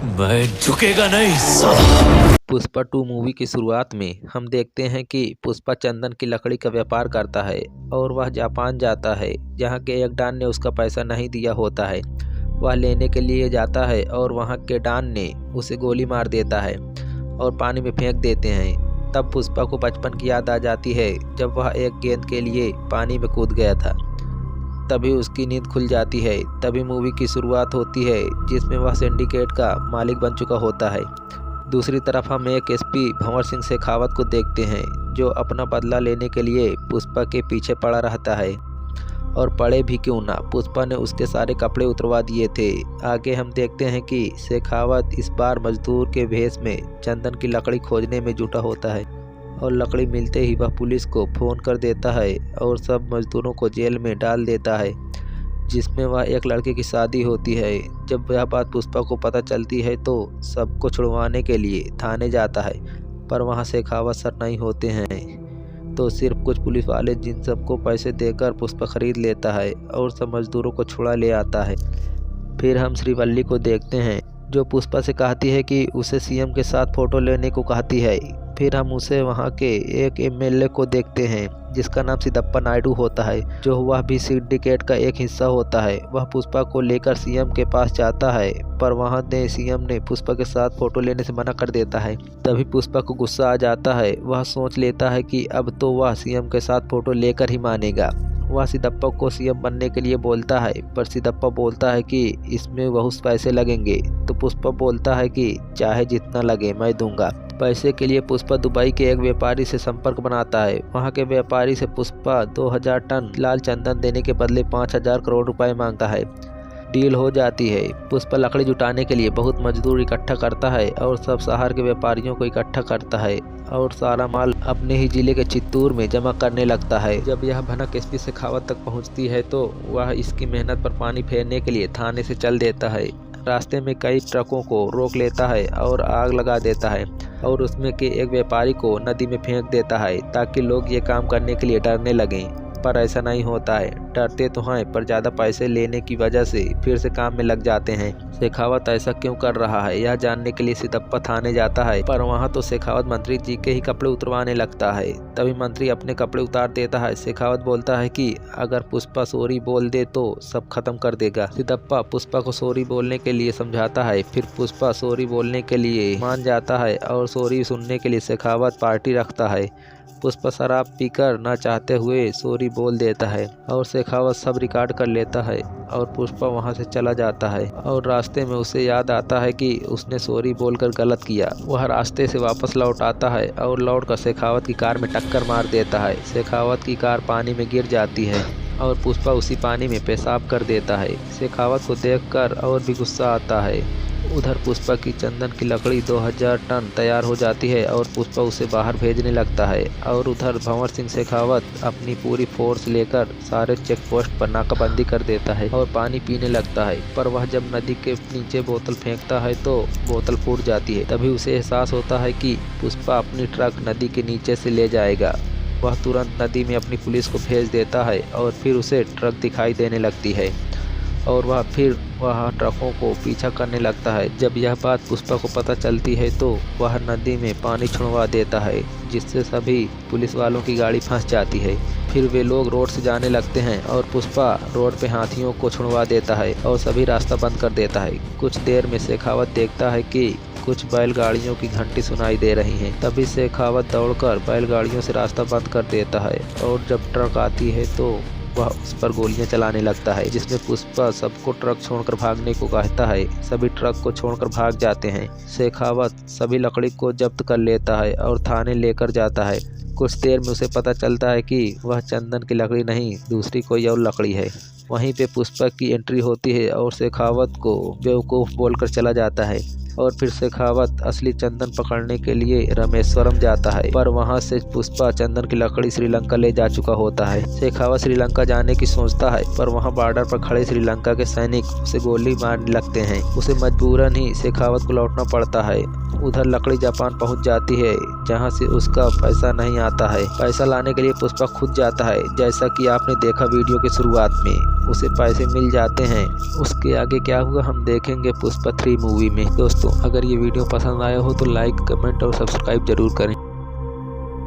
मैं झुकेगा नहीं साला। पुष्पा 2 मूवी की शुरुआत में हम देखते हैं कि पुष्पा चंदन की लकड़ी का व्यापार करता है और वह जापान जाता है, जहां के एक डॉन ने उसका पैसा नहीं दिया होता है। वह लेने के लिए जाता है और वहां के डॉन ने उसे गोली मार देता है और पानी में फेंक देते हैं। तब पुष्पा को बचपन की याद आ जाती है, जब वह एक गेंद के लिए पानी में कूद गया था। तभी उसकी नींद खुल जाती है। तभी मूवी की शुरुआत होती है, जिसमें वह सिंडिकेट का मालिक बन चुका होता है। दूसरी तरफ हम एक एसपी भंवर सिंह शेखावत को देखते हैं, जो अपना बदला लेने के लिए पुष्पा के पीछे पड़ा रहता है। और पड़े भी क्यों ना, पुष्पा ने उसके सारे कपड़े उतरवा दिए थे। आगे हम देखते हैं कि शेखावत इस बार मजदूर के भेष में चंदन की लकड़ी खोजने में जुटा होता है और लकड़ी मिलते ही वह पुलिस को फ़ोन कर देता है और सब मजदूरों को जेल में डाल देता है, जिसमें वह एक लड़के की शादी होती है। जब यह बात पुष्पा को पता चलती है तो सबको छुड़वाने के लिए थाने जाता है, पर वहां शेखावत सर नहीं होते हैं, तो सिर्फ कुछ पुलिस वाले जिन सबको पैसे देकर पुष्पा खरीद लेता है और सब मजदूरों को छुड़ा ले आता है। फिर हम श्रीवल्ली को देखते हैं, जो पुष्पा से कहती है कि उसे सीएम के साथ फ़ोटो लेने को कहती है। फिर हम उसे वहां के एक एमएलए को देखते हैं, जिसका नाम सिद्धप्पा नायडू होता है, जो वह भी सिंडिकेट का एक हिस्सा होता है। वह पुष्पा को लेकर सीएम के पास जाता है, पर वहां सीएम ने पुष्पा के साथ फ़ोटो लेने से मना कर देता है। तभी पुष्पा को गुस्सा आ जाता है। वह सोच लेता है कि अब तो वह सीएम के साथ फ़ोटो लेकर ही मानेगा। वह सिद्धप्पा को सीएम बनने के लिए बोलता है, पर सिद्धप्पा बोलता है कि इसमें बहुत पैसे लगेंगे। तो पुष्पा बोलता है कि चाहे जितना लगे मैं दूंगा। पैसे के लिए पुष्पा दुबई के एक व्यापारी से संपर्क बनाता है। वहां के व्यापारी से पुष्पा 2000 टन लाल चंदन देने के बदले 5000 करोड़ रुपए मांगता है। डील हो जाती है। पुष्पा लकड़ी जुटाने के लिए बहुत मजदूर इकट्ठा करता है और सब शहर के व्यापारियों को इकट्ठा करता है और सारा माल अपने ही जिले के चित्तूर में जमा करने लगता है। जब यह भनक एसपी शेखावत तक पहुंचती है तो वह इसकी मेहनत पर पानी फेरने के लिए थाने से चल देता है। रास्ते में कई ट्रकों को रोक लेता है और आग लगा देता है और उसमें के एक व्यापारी को नदी में फेंक देता है, ताकि लोग ये काम करने के लिए डरने लगें। पर ऐसा नहीं होता है। डरते तो हैं, पर ज़्यादा पैसे लेने की वजह से फिर से काम में लग जाते हैं। शेखावत ऐसा क्यों कर रहा है, यह जानने के लिए सिद्धप्पा थाने जाता है, पर वहां तो शेखावत मंत्री जी के ही कपड़े उतरवाने लगता है। तभी मंत्री अपने कपड़े उतार देता है। शेखावत बोलता है कि अगर पुष्पा सॉरी बोल दे तो सब खत्म कर देगा। सिद्धप्पा पुष्पा को सॉरी बोलने के लिए समझाता है। फिर पुष्पा सॉरी बोलने के लिए मान जाता है और सॉरी सुनने के लिए शेखावत पार्टी रखता है। पुष्पा शराब पीकर न चाहते हुए सॉरी बोल देता है और शेखावत सब रिकॉर्ड कर लेता है और पुष्पा वहां से चला जाता है। और रास्ते में उसे याद आता है कि उसने सॉरी बोलकर गलत किया। वह रास्ते से वापस लौट आता है और लौट कर शेखावत की कार में टक्कर मार देता है। शेखावत की कार पानी में गिर जाती है और पुष्पा उसी पानी में पेशाब कर देता है। शेखावत को देखकर और भी गुस्सा आता है। उधर पुष्पा की चंदन की लकड़ी 2000 टन तैयार हो जाती है और पुष्पा उसे बाहर भेजने लगता है। और उधर भंवर सिंह शेखावत अपनी पूरी फोर्स लेकर सारे चेक पोस्ट पर नाकाबंदी कर देता है और पानी पीने लगता है। पर वह जब नदी के नीचे बोतल फेंकता है तो बोतल फूट जाती है। तभी उसे एहसास होता है कि पुष्पा अपनी ट्रक नदी के नीचे से ले जाएगा। वह तुरंत नदी में अपनी पुलिस को भेज देता है और फिर उसे ट्रक दिखाई देने लगती है और वह फिर ट्रकों को पीछा करने लगता है। जब यह बात पुष्पा को पता चलती है तो वह नदी में पानी छुड़वा देता है, जिससे सभी पुलिस वालों की गाड़ी फंस जाती है। फिर वे लोग रोड से जाने लगते हैं और पुष्पा रोड पे हाथियों को छुड़वा देता है और सभी रास्ता बंद कर देता है। कुछ देर में शेखावत देखता है कि कुछ बैलगाड़ियों की घंटी सुनाई दे रही हैं। तभी शेखावत दौड़कर बैलगाड़ियों से रास्ता बंद कर देता है और जब ट्रक आती है तो वह उस पर गोलियां चलाने लगता है, जिसमें पुष्पा सबको ट्रक छोड़कर भागने को कहता है। सभी ट्रक को छोड़कर भाग जाते हैं। शेखावत सभी लकड़ी को जब्त कर लेता है और थाने लेकर जाता है। कुछ देर में उसे पता चलता है कि वह चंदन की लकड़ी नहीं, दूसरी कोई और लकड़ी है। वहीं पे पुष्पा की एंट्री होती है और शेखावत को बेवकूफ़ बोलकर चला जाता है। और फिर शेखावत असली चंदन पकड़ने के लिए रामेश्वरम जाता है, पर वहां से पुष्पा चंदन की लकड़ी श्रीलंका ले जा चुका होता है। शेखावत श्रीलंका जाने की सोचता है, पर वहां बॉर्डर पर खड़े श्रीलंका के सैनिक उसे गोली मारने लगते हैं। उसे मजबूरन ही शेखावत को लौटना पड़ता है। उधर लकड़ी जापान पहुंच जाती है, जहां से उसका पैसा नहीं आता है। पैसा लाने के लिए पुष्पा खुद जाता है, जैसा कि आपने देखा वीडियो की शुरुआत में। उसे पैसे मिल जाते हैं। उसके आगे क्या हुआ हम देखेंगे पुष्पा 3 मूवी में। दोस्तों दोस्तों अगर ये वीडियो पसंद आया हो तो लाइक, कमेंट और सब्सक्राइब ज़रूर करें।